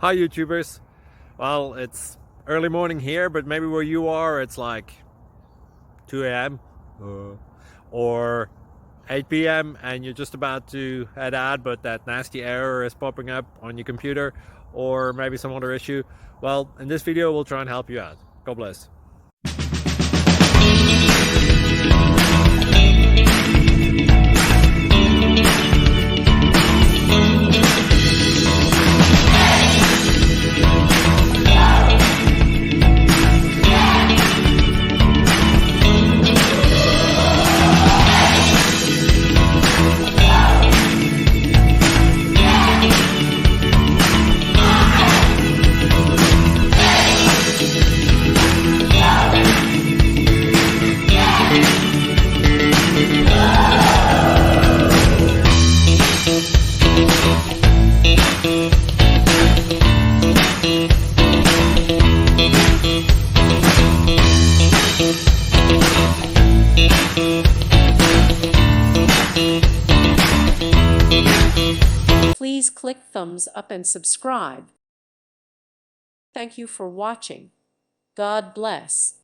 Hi YouTubers. Well, it's early morning here, but maybe where you are it's like 2 a.m. or 8 p.m. and you're just about to head out, but that nasty error is popping up on your computer, or maybe some other issue. Well, in this video we'll try and help you out. God bless. Please click thumbs up and subscribe. Thank you for watching. God bless.